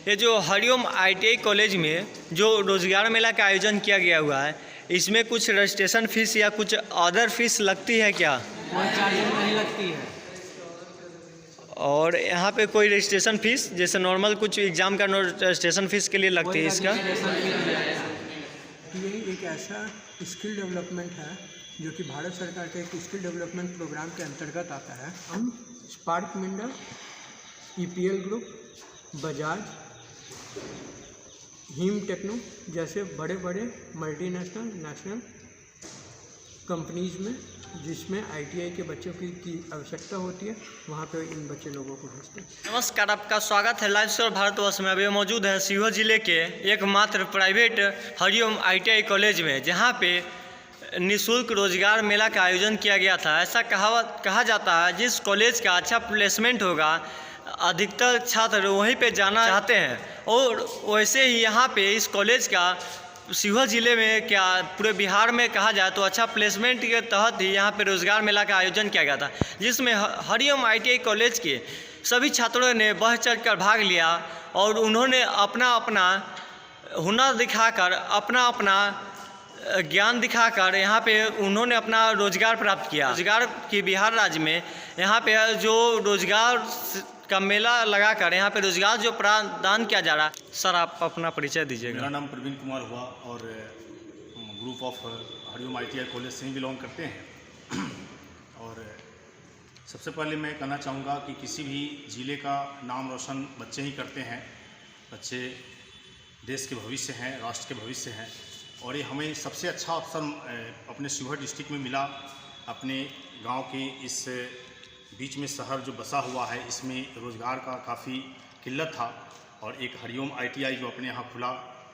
ये जो Hariom ITI college में जो रोजगार मेला का आयोजन किया गया हुआ है, इसमें कुछ रजिस्ट्रेशन फीस या कुछ अदर फीस लगती है क्या? कोई चार्जेस नहीं लगती है। और यहाँ पे कोई रजिस्ट्रेशन फीस जैसे नॉर्मल कुछ एग्ज़ाम का रजिस्ट्रेशन फीस के लिए लगती है इसका? ये एक ऐसा स्किल डेवलपमेंट है जो कि भारत सरकार के एक स्किल डेवलपमेंट प्रोग्राम के अंतर्गत आता है। हम spark Minda, EPL group, Bajaj, Him techno जैसे बड़े बड़े मल्टीनेशनल नेशनल कंपनीज़ में जिसमें ITI के बच्चों की आवश्यकता होती है, वहाँ पे इन बच्चे लोगों को भेजते हैं। नमस्कार, आपका स्वागत है लाइव स्टोर भारतवर्ष में। अभी मौजूद है सीहोर जिले के एकमात्र प्राइवेट हरिओम ITI कॉलेज में, जहाँ पे निःशुल्क रोजगार मेला का आयोजन किया गया था। ऐसा कहा जाता है जिस कॉलेज का अच्छा प्लेसमेंट होगा, अधिकतर छात्र वहीं पे जाना चाहते हैं। और वैसे ही यहाँ पे इस कॉलेज का सीहोर जिले में क्या पूरे बिहार में कहा जाए तो अच्छा प्लेसमेंट के तहत ही यहाँ पे रोजगार मेला का आयोजन किया गया था, जिसमें हरिओम ITI कॉलेज के सभी छात्रों ने बढ़ चढ़ कर भाग लिया और उन्होंने अपना अपना हुनर दिखाकर, अपना अपना ज्ञान दिखाकर यहाँ पे उन्होंने अपना रोजगार प्राप्त किया। रोजगार की बिहार राज्य में यहाँ पे जो रोजगार का मेला लगाकर यहाँ पे रोजगार जो प्रदान किया जा रहा है। सर, आप अपना परिचय दीजिएगा। मेरा नाम प्रवीण कुमार हुआ और group of Hariom ITI college से ही बिलोंग करते हैं। और सबसे पहले मैं कहना चाहूँगा कि किसी भी ज़िले का नाम रोशन बच्चे ही करते हैं। बच्चे देश के भविष्य हैं, राष्ट्र के भविष्य हैं। और ये हमें सबसे अच्छा अवसर अपने सीहोर डिस्ट्रिक्ट में मिला। अपने गांव के इस बीच में शहर जो बसा हुआ है, इसमें रोज़गार का काफ़ी किल्लत था और एक हरिओम ITI जो अपने यहाँ खुला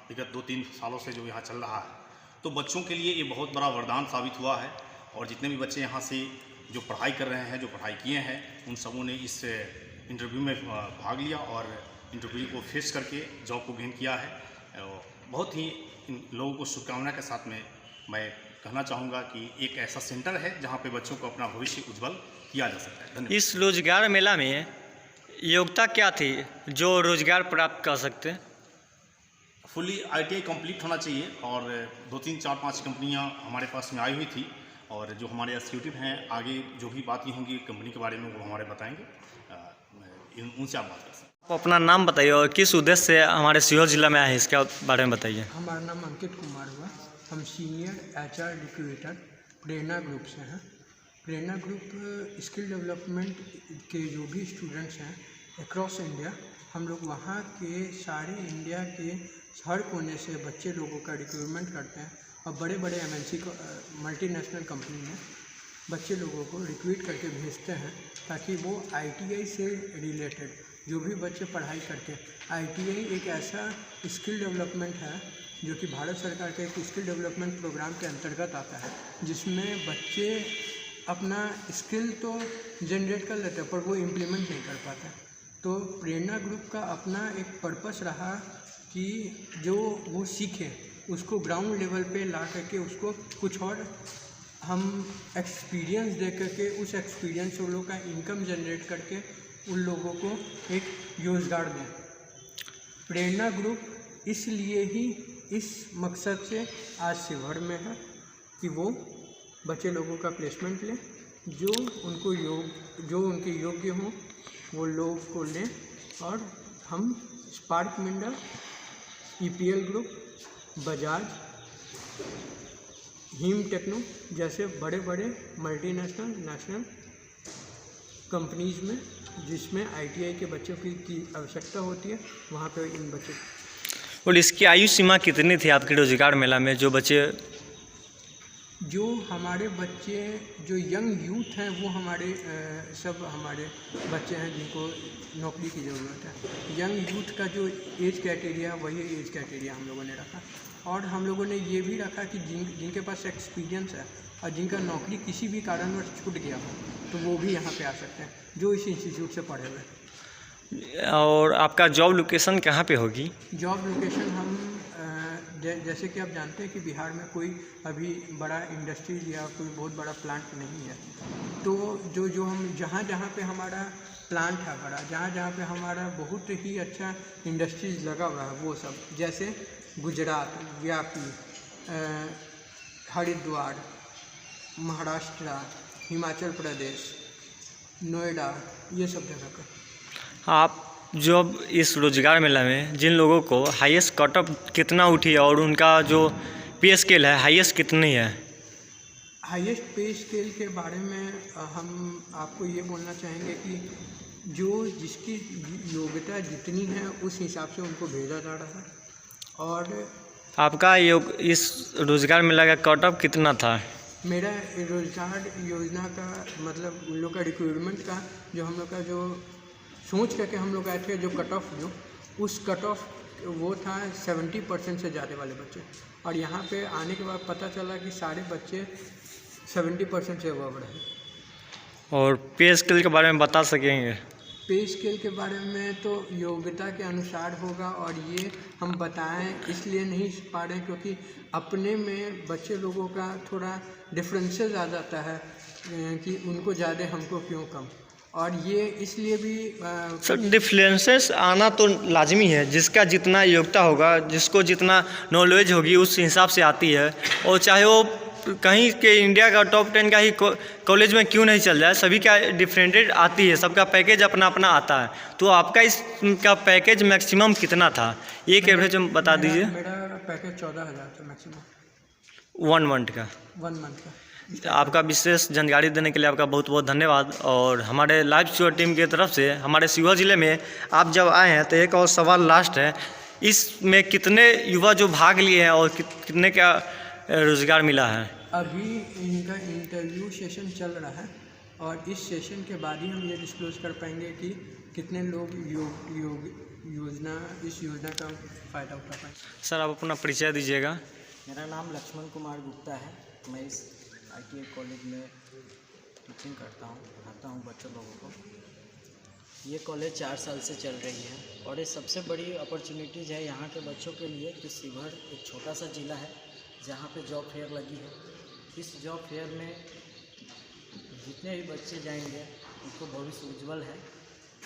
विगत 2-3 सालों से जो यहाँ चल रहा है, तो बच्चों के लिए ये बहुत बड़ा वरदान साबित हुआ है। और जितने भी बच्चे यहाँ से जो पढ़ाई कर रहे हैं, जो पढ़ाई किए हैं, उन सबों ने इस इंटरव्यू में भाग लिया और इंटरव्यू को फेस करके जॉब को गेन किया है। बहुत ही इन लोगों को शुभकामना के साथ में मैं कहना चाहूँगा कि एक ऐसा सेंटर है जहाँ पे बच्चों को अपना भविष्य उज्जवल किया जा सकता है। धन्यवाद। इस रोजगार मेला में योग्यता क्या थी जो रोजगार प्राप्त कर सकते हैं? फुली ITI कंप्लीट होना चाहिए और 2-3-4-5 कंपनियां हमारे पास में आई हुई थी और जो हमारे एग्जीक्यूटिव हैं, आगे जो भी बातें होंगी कंपनी के बारे में वो हमारे बताएंगे। उनसे आप बात कर सकते हैं। आप अपना नाम बताइए और किस उद्देश्य से हमारे सीहोर जिला में आए, इसके बारे में बताइए। हमारा नाम अंकित कुमार हुआ। हम सीनियर HR रिक्रूटर प्रेरणा ग्रुप से हैं। प्रेरणा ग्रुप स्किल डेवलपमेंट के जो भी स्टूडेंट्स हैं अक्रॉस इंडिया, हम लोग वहाँ के सारे इंडिया के हर कोने से बच्चे लोगों का रिक्रूटमेंट करते हैं और बड़े बड़े MNC मल्टीनेशनल कंपनी में बच्चे लोगों को रिक्रूट करके भेजते हैं ताकि वो ITI से रिलेटेड जो भी बच्चे पढ़ाई करते हैं। ITI एक ऐसा स्किल डेवलपमेंट है जो कि भारत सरकार के एक स्किल डेवलपमेंट प्रोग्राम के अंतर्गत आता है, जिसमें बच्चे अपना स्किल तो जनरेट कर लेते हैं पर वो इम्प्लीमेंट नहीं कर पाते। तो प्रेरणा ग्रुप का अपना एक पर्पस रहा कि जो वो सीखे उसको ग्राउंड लेवल पे ला करके उसको कुछ और हम एक्सपीरियंस दे करके उस एक्सपीरियंस से उन लोगों का इनकम जनरेट करके उन लोगों को एक रोजगार दें। प्रेरणा ग्रुप इसलिए ही इस मकसद से आज सीहोर में है कि वो बच्चे लोगों का प्लेसमेंट लें, जो उनके योग्य हों वो लोग को लें। और हम spark Minda, EPL group, Bajaj, Him techno जैसे बड़े बड़े मल्टीनेशनल नेशनल कंपनीज़ में जिसमें ITI के बच्चों की आवश्यकता होती है, वहाँ पे इन बच्चों। और इसकी आयु सीमा कितनी थी आपके रोजगार मेला में? जो हमारे बच्चे जो यंग यूथ हैं वो सब हमारे बच्चे हैं जिनको नौकरी की ज़रूरत है। यंग यूथ का जो एज क्राइटेरिया वही एज क्राइटेरिया हम लोगों ने रखा। और हम लोगों ने ये भी रखा कि जिनके पास एक्सपीरियंस है और जिनका नौकरी किसी भी कारणवश छूट गया हो तो वो भी यहाँ पे आ सकते हैं, जो इस इंस्टीट्यूट से पढ़े हुए। और आपका जॉब लोकेशन कहाँ पे होगी? जॉब लोकेशन हम जैसे कि आप जानते हैं कि बिहार में कोई अभी बड़ा इंडस्ट्रीज या कोई बहुत बड़ा प्लांट नहीं है, तो जो हम जहाँ पे हमारा प्लांट है बड़ा, जहाँ जहाँ पे हमारा बहुत ही अच्छा इंडस्ट्रीज लगा हुआ है, वो सब जैसे गुजरात, व्यापी, हरिद्वार, महाराष्ट्र, हिमाचल प्रदेश, नोएडा, ये सब जगह पे। आप जो अब इस रोजगार मेला में जिन लोगों को हाईएस्ट कटअप कितना उठी है और उनका जो पे स्केल है हाईएस्ट कितनी है? हाईएस्ट पे स्केल के बारे में हम आपको ये बोलना चाहेंगे कि जो जिसकी योग्यता जितनी है उस हिसाब से उनको भेजा जा रहा है। और आपका इस रोजगार मेला का कटअप कितना था? मेरा रोजगार योजना का मतलब उन लोग का रिक्रूटमेंट का जो हम लोग का जो सोच करके हम लोग आए थे, जो कट ऑफ जो उस कट ऑफ वो था 70% से ज़्यादा वाले बच्चे। और यहाँ पे आने के बाद पता चला कि सारे बच्चे 70% से अबव रहे। और पे स्केल के बारे में बता सकेंगे? पे स्केल के बारे में तो योग्यता के अनुसार होगा, और ये हम बताएं इसलिए नहीं पा रहे क्योंकि अपने में बच्चे लोगों का थोड़ा डिफरेंसेस आ जाता है कि उनको ज़्यादा हमको क्यों कम। और ये इसलिए भी सर डिफरेंसेस आना तो लाजमी है, जिसका जितना योग्यता होगा, जिसको जितना नॉलेज होगी उस हिसाब से आती है। और चाहे वो कहीं के इंडिया का टॉप 10 का ही कॉलेज में क्यों नहीं चल जाए, सभी का डिफरेंटेड आती है, सबका पैकेज अपना अपना आता है। तो आपका इसका पैकेज मैक्सिमम कितना था, एक एवरेज में बता दीजिए। मेरा पैकेज 14,000 था मैक्सिमम 1 मंथ का। 1 मंथ का। आपका विशेष जानकारी देने के लिए आपका बहुत बहुत धन्यवाद। और हमारे लाइव शो टीम की तरफ से हमारे सीहोर ज़िले में आप जब आए हैं तो एक और सवाल लास्ट है, इसमें कितने युवा जो भाग लिए हैं और कितने का रोज़गार मिला है? अभी इनका इंटरव्यू सेशन चल रहा है और इस सेशन के बाद ही हम ये डिस्क्लोज कर पाएंगे कि कितने लोग इस योजना का फ़ायदा उठा पाएंगे। सर आप अपना परिचय दीजिएगा। मेरा नाम लक्ष्मण कुमार गुप्ता है। मैं इस ITI कॉलेज में टीचिंग करता हूँ, पढ़ाता हूँ बच्चों लोगों को। ये कॉलेज 4 साल से चल रही है और ये सबसे बड़ी अपॉर्चुनिटीज़ है यहाँ के बच्चों के लिए कि शिवहर एक छोटा सा ज़िला है जहाँ पे जॉब फेयर लगी है। इस जॉब फेयर में जितने भी बच्चे जाएंगे उनको भविष्य उज्जवल है।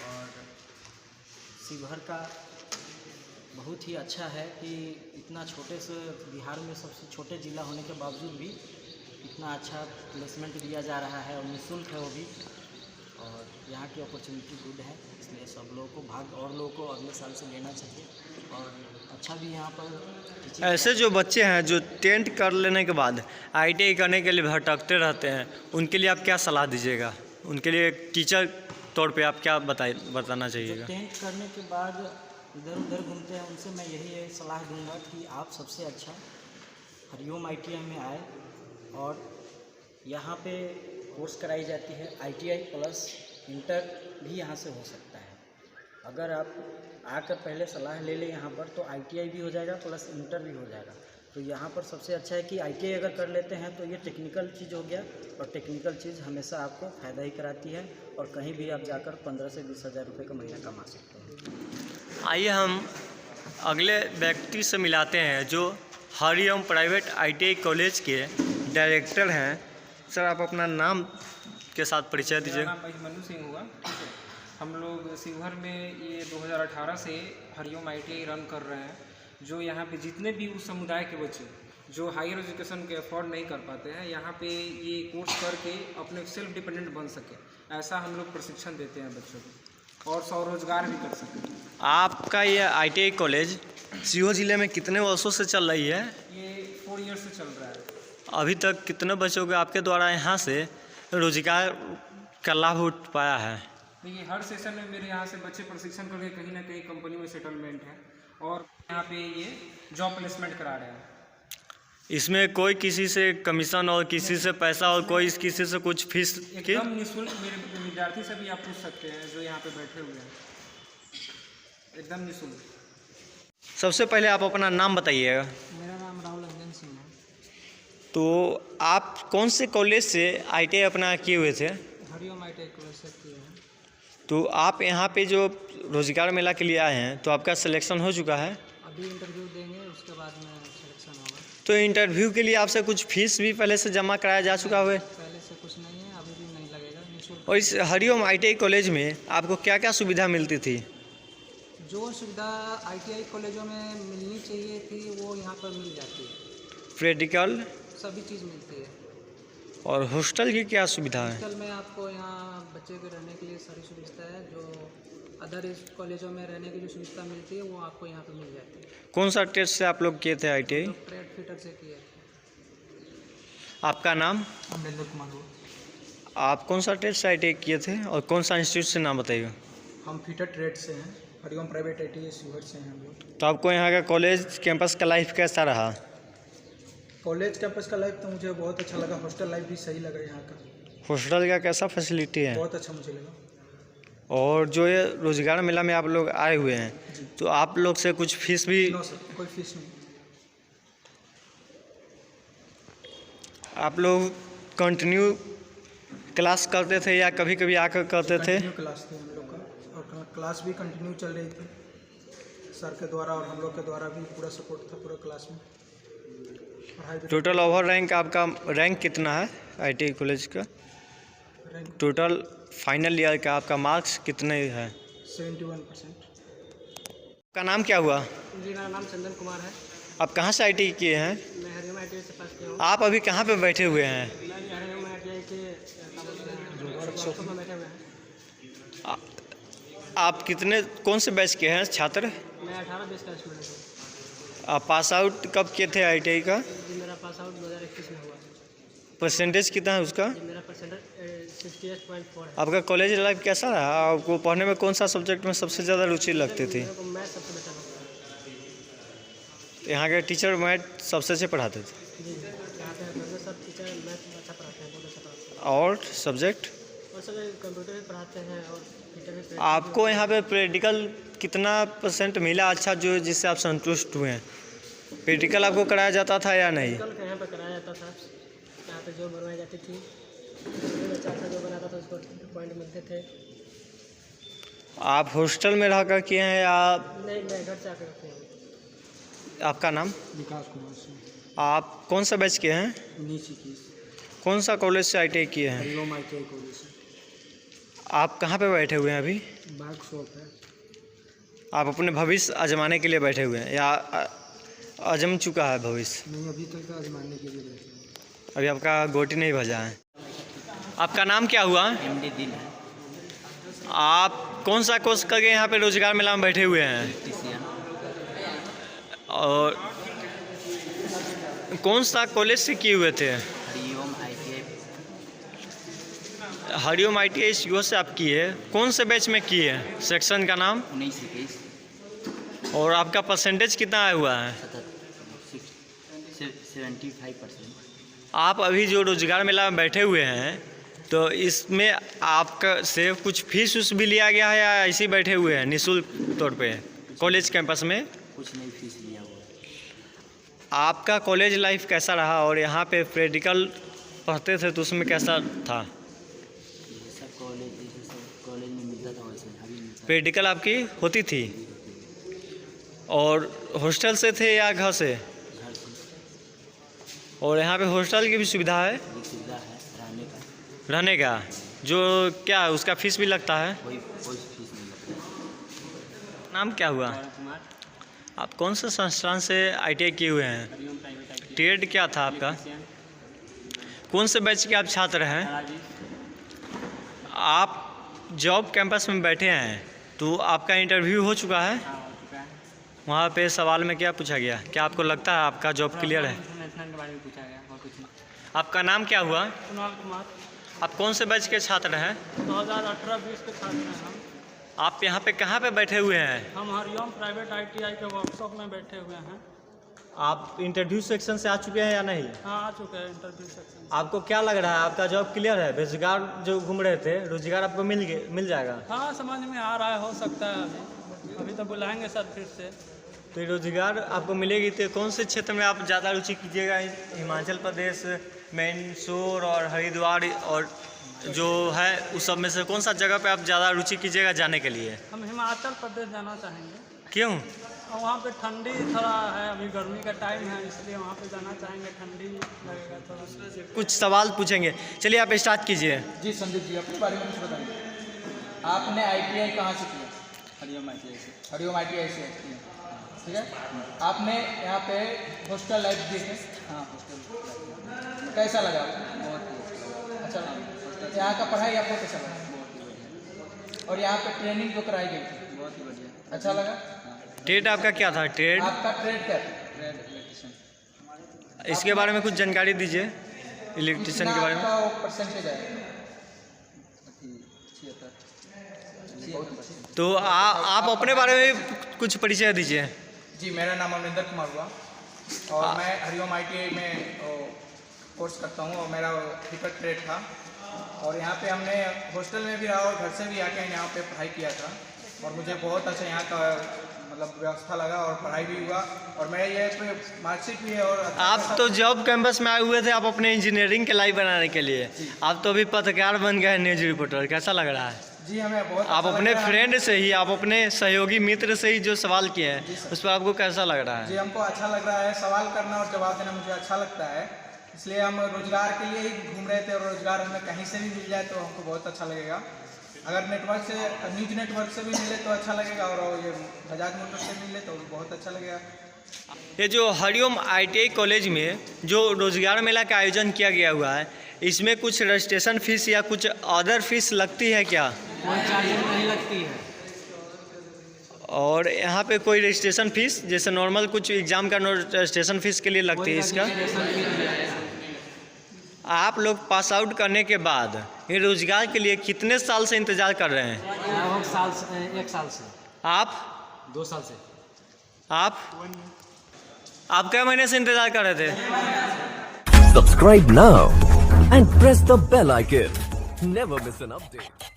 और शिवहर का बहुत ही अच्छा है कि इतना छोटे से बिहार में सबसे छोटे ज़िला होने के बावजूद भी इतना अच्छा प्लेसमेंट दिया जा रहा है और निःशुल्क है वो भी। और यहाँ की अपॉर्चुनिटी गुड है, इसलिए सब लोगों को भाग और लोगों को अगले साल से लेना चाहिए। और अच्छा भी यहाँ पर ऐसे जो बच्चे हैं जो 10th कर लेने के बाद ITI करने के लिए भटकते रहते हैं, उनके लिए आप क्या सलाह दीजिएगा? उनके लिए एक टीचर तौर पे आप क्या बताना चाहिएगा? 10th करने के बाद इधर उधर घूमते हैं उनसे मैं यही सलाह दूंगा कि आप सबसे अच्छा हरिओम ITI में आए और यहाँ पे कोर्स कराई जाती है। ITI प्लस इंटर भी यहाँ से हो सकता है। अगर आप आकर पहले सलाह ले लें यहाँ पर तो ITI भी हो जाएगा प्लस इंटर भी हो जाएगा। तो यहाँ पर सबसे अच्छा है कि ITI अगर कर लेते हैं तो ये टेक्निकल चीज़ हो गया और टेक्निकल चीज़ हमेशा आपको फ़ायदा ही कराती है और कहीं भी आप जाकर 15 से 20 हज़ार रुपये का महीना कमा सकते हैं। आइए हम अगले व्यक्ति से मिलाते हैं जो हरिओम प्राइवेट ITI कॉलेज के डायरेक्टर हैं। सर आप अपना नाम के साथ परिचय दीजिए। मेरा नाम भाई मनु सिंह हुआ। हम लोग शिवहर में ये 2018 से हरिओम ITI रन कर रहे हैं, जो यहाँ पे जितने भी उस समुदाय के बच्चे जो हायर एजुकेशन के अफोर्ड नहीं कर पाते हैं, यहाँ पे ये कोर्स करके अपने सेल्फ डिपेंडेंट बन सके, ऐसा हम लोग प्रशिक्षण देते हैं बच्चों को और स्वरोजगार भी कर सकें। आपका ये ITI कॉलेज सीहोर ज़िले में कितने वर्षों से चल रही है? ये 4 ईयर से चल रहा है। अभी तक कितने बच्चों को आपके द्वारा यहाँ से रोजगार का लाभ उठ पाया है? देखिए हर सेशन में मेरे यहाँ से बच्चे प्रशिक्षण करके कहीं ना कहीं कंपनी में सेटलमेंट है और यहाँ पे ये जॉब प्लेसमेंट करा रहे हैं। इसमें कोई किसी से कमीशन और किसी से पैसा और कोई किसी से कुछ फीस की? एकदम निःशुल्क मेरे विद्यार्थी से भी आप पूछ सकते हैं जो यहाँ पे बैठे हुए हैं, एकदम निःशुल्क। सबसे पहले आप अपना नाम बताइएगा। मेरा नाम राहुल रंजन सिंह है। तो आप कौन से कॉलेज से ITI अपना किए हुए थे? हरिओम ITI कॉलेज से किए हैं। तो आप यहाँ पे जो रोजगार मेला के लिए आए हैं तो आपका सिलेक्शन हो चुका है? अभी इंटरव्यू देंगे उसके बाद में सिलेक्शन होगा। तो इंटरव्यू के लिए आपसे कुछ फीस भी पहले से जमा कराया जा चुका हुआ है? पहले से कुछ नहीं है, अभी भी नहीं लगेगा, निःशुल्क और इस हरिओम ITI कॉलेज में आपको क्या क्या सुविधा मिलती थी? जो सुविधा ITI कॉलेजों में मिलनी चाहिए थी वो यहाँ पर मिल जाती है। प्रैक्टिकल सभी चीज़ मिलती है। और हॉस्टल की क्या सुविधा है? हॉस्टल में आपको यहाँ बच्चे के रहने के लिए सारी सुविधा है। जो अदर कॉलेजों में रहने की जो सुविधा मिलती है वो आपको यहाँ पर मिल जाती है। कौन सा टेस्ट से आप लोग किए थे ITI? ट्रेड फिटर से किया। आपका नाम? अमरेंद्र कुमार हो। आप कौन सा टेस्ट से ITI किए थे और कौन सा इंस्टीट्यूट से नाम बताइएगा? हम फिटर ट्रेड से हैं, हरिओम प्राइवेट ITI शिवहर से हैं हम लोग। तो आपको यहाँ का कॉलेज कैंपस का लाइफ कैसा रहा? कॉलेज कैंपस का लाइफ तो मुझे बहुत अच्छा लगा। हॉस्टल लाइफ भी सही लगा यहाँ का। हॉस्टल का कैसा फैसिलिटी है? बहुत अच्छा मुझे लगा। और जो ये रोजगार मेला में आप लोग आए हुए हैं तो आप लोग से कुछ फीस भी? नो सर, कोई फीस नहीं। आप लोग कंटिन्यू क्लास करते थे या कभी कभी आकर करते थे? कंटिन्यू क्लास थी हम लोग का, और क्लास भी कंटिन्यू चल रही थी सर के द्वारा, और हम लोग के द्वारा भी पूरा सपोर्ट था पूरा क्लास में। पढ़ाई भी टोटल ओवर रैंक आपका रैंक कितना है ITI कॉलेज का? रैंक टोटल फाइनल ईयर का आपका मार्क्स कितने है? 71%। आपका नाम क्या हुआ? जी मेरा नाम चंदन कुमार है। आप कहाँ से ITI किए हैं? मैं हरिओम ITI से पास किया हूँ। आप अभी कहाँ पे बैठे हुए हैं? मैं हरिओम ITI के वर्कशॉप में बैठे हुए हैं। आप कितने कौन से बैच के हैं छात्र? मैं 18 बेस का स्टूडेंट हूँ। आप पास आउट कब किए थे ITI का? जी मेरा पास आउट 2021 में हुआ। परसेंटेज कितना है उसका? जी मेरा परसेंटेज 68.4 है। आपका कॉलेज लाइफ कैसा रहा? आपको पढ़ने में कौन सा सब्जेक्ट में सबसे ज़्यादा रुचि लगती थी? मेरे को मैथ सबसे बेटर लगता है। यहाँ के टीचर मैथ सबसे अच्छे पढ़ाते थे जी यहाँ पे प्रोफेसर टीचर मैथ अच्छा पढ़ाते हैं, बहुत अच्छा पढ़ाते हैं। और सब्जेक्ट? और सब कंप्यूटर भी पढ़ाते हैं और टीचर भी प्रैक्टिकल आपको यहाँ पे प्रैक्टिकल कितना % मिला अच्छा जो जिससे आप संतुष्ट हुए हैं? प्रैक्टिकल आपको कराया जाता था या नहीं? कल यहाँ पर कराया जाता था। यहाँ पे जो बनवाई जाती थी अच्छा अच्छा जो बनाता था उसको पॉइंट मिलते थे। आप हॉस्टल में रह कर किए हैं या? नहीं मैं घर से आकर रखते हैं। आपका नाम? विकास कुमार सिंह, आप कौन सा बैच के हैं? 1921, कौन सा कॉलेज से ITI किए हैं? हरिओम ITI कॉलेज से। आप कहाँ पे बैठे हुए हैं अभी? बाइक शॉप है। आप अपने भविष्य आजमाने के लिए बैठे हुए हैं या आजम चुका है भविष्य? नहीं, अभी तक आजमाने के लिए बैठे हैं। अभी आपका गोटी नहीं भजा है। आपका नाम क्या हुआ? MD दिन है। आप कौन सा कोर्स करके यहाँ पे रोजगार मेला में बैठे हुए हैं? इलेक्ट्रीशियन। और कौन सा कॉलेज से किए हुए थे? हरिओम ITI। हरिओम ITI शिवहर से आप किए। कौन से बैच में किए? सेक्शन का नाम? 1921। और आपका परसेंटेज कितना आया हुआ है? 75%। आप अभी जो रोजगार मेला में बैठे हुए हैं तो इसमें आपका से कुछ फीस उस भी लिया गया है या ऐसे ही बैठे हुए हैं निःशुल्क तौर पे कॉलेज कैंपस में? कुछ नहीं फीस लिया हुआ है। आपका कॉलेज लाइफ कैसा रहा और यहाँ पे प्रैक्टिकल पढ़ते थे तो उसमें कैसा था? ये सब कॉलेज में मिलता था वैसे अभी मिलता है। प्रैक्टिकल आपकी होती थी? और हॉस्टल से थे या घर से? घर से और यहाँ पे हॉस्टल की भी सुविधा है भी सुविधा है रहने का? जो क्या उसका फीस भी लगता है? कोई फीस नहीं लगता है। नाम क्या हुआ? कुमार आप कौन से संस्थान से ITI किए हुए हैं? हरिओम प्राइवेट ITI ट्रेड क्या था आपका? कौन से बैच के आप छात्र हैं? आप जॉब कैंपस में बैठे हैं तो आपका इंटरव्यू हो चुका है? वहाँ पे सवाल में क्या पूछा गया? क्या आपको लगता है आपका जॉब क्लियर है? इंटरनेशनल के बारे में पूछा गया और कुछ नहीं। आपका नाम क्या हुआ? कुणाल कुमार आप कौन से बैच के छात्र हैं? 2018-20 के छात्र हैं हम। आप यहाँ पे कहाँ पे बैठे हुए हैं? हम हरिओम प्राइवेट ITI के वर्कशॉप में बैठे हुए हैं। आप इंटरव्यू सेक्शन से आ चुके हैं या नहीं? हाँ आ चुके हैं इंटरव्यू सेक्शन। आपको क्या लग रहा है आपका जॉब क्लियर है? बेरोजगार जो घूम रहे थे रोजगार आपको मिल जाएगा? हाँ समझ में आ रहा है, हो सकता है अभी तो बुलाएंगे सर फिर से। तो ये रोजगार आपको मिलेगी तो कौन से क्षेत्र में आप ज़्यादा रुचि कीजिएगा? हिमाचल प्रदेश, मैसूर और हरिद्वार और जो है उस सब में से कौन सा जगह पे आप ज़्यादा रुचि कीजिएगा जाने के लिए? हम हिमाचल प्रदेश जाना चाहेंगे। क्यों? वहाँ पे ठंडी थोड़ा है, अभी गर्मी का टाइम है, इसलिए वहाँ पे जाना चाहेंगे, ठंडी लगेगा थोड़ा। कुछ सवाल पूछेंगे, चलिए आप स्टार्ट कीजिए। जी संदीप जी, अपने बारे में कुछ बताइए। आपने ITI कहाँ से किया? हरिओम ITI से। हरिओम ITI से किया, ठीक है। आपने यहाँ पे हॉस्टल लाइफ देखे? हाँ, हॉस्टल कैसा लगा आपको? बहुत ही अच्छा लगा। यहाँ का पढ़ाई आपको कैसा लगा? बहुत ही बढ़िया, और यहाँ पे ट्रेनिंग जो कराई गई थी, बहुत ही बढ़िया। अच्छा लगा? ट्रेड आपका क्या था? ट्रेड आपका ट्रेड क्या था? Trade electrician. इसके बारे में कुछ जानकारी दीजिए, इलेक्ट्रिशियन के बारे में। आपका परसेंटेज है? 76। तो आप अपने बारे में कुछ परिचय दीजिए। जी, मेरा नाम अमरिंदर कुमार हुआ और मैं हरिओम ITI में कोर्स करता हूँ और मेरा टिकट ट्रेड था। और यहाँ पे हमने हॉस्टल में भी रहा और घर से भी आके यहाँ पे पढ़ाई किया था और मुझे बहुत अच्छा यहाँ का मतलब व्यवस्था लगा और पढ़ाई भी हुआ और मेरा ये मार्कशीट भी है। और आप तो जॉब कैंपस में आए हुए थे, आप अपने इंजीनियरिंग के लाइफ बनाने के लिए, आप तो अभी पत्रकार बन गए, न्यूज रिपोर्टर, कैसा लग रहा है? जी, हमें बहुत आप अच्छा अपने लग रहा है। फ्रेंड से ही, आप अपने सहयोगी मित्र से ही जो सवाल किए हैं उस पर आपको कैसा लग रहा है? जी, हमको अच्छा लग रहा है, सवाल करना और जवाब देना मुझे अच्छा लगता है, इसलिए हम रोजगार के लिए ही घूम रहे थे और रोजगार हमें कहीं से भी मिल जाए तो हमको बहुत अच्छा लगेगा। अगर नेटवर्क से, न्यूज नेटवर्क से भी मिले तो अच्छा लगेगा और ये बजाज मोटर्स से मिले तो बहुत अच्छा लगेगा। ये जो हरिओम ITI कॉलेज में जो रोजगार मेला का आयोजन किया गया हुआ है, इसमें कुछ रजिस्ट्रेशन फीस या कुछ अदर फीस लगती है क्या? कोई चार्जेस नहीं लगती है। और यहाँ पे कोई रजिस्ट्रेशन फीस जैसे नॉर्मल कुछ एग्जाम का रजिस्ट्रेशन फीस के लिए लगती है इसका? आप लोग पास आउट करने के बाद ये रोजगार के लिए कितने साल से इंतजार कर रहे हैं? लगभग 1 साल से। आप 2 साल से। आप क्या महीने से इंतजार कर रहे थे? Subscribe now and press the bell icon. Never miss an update.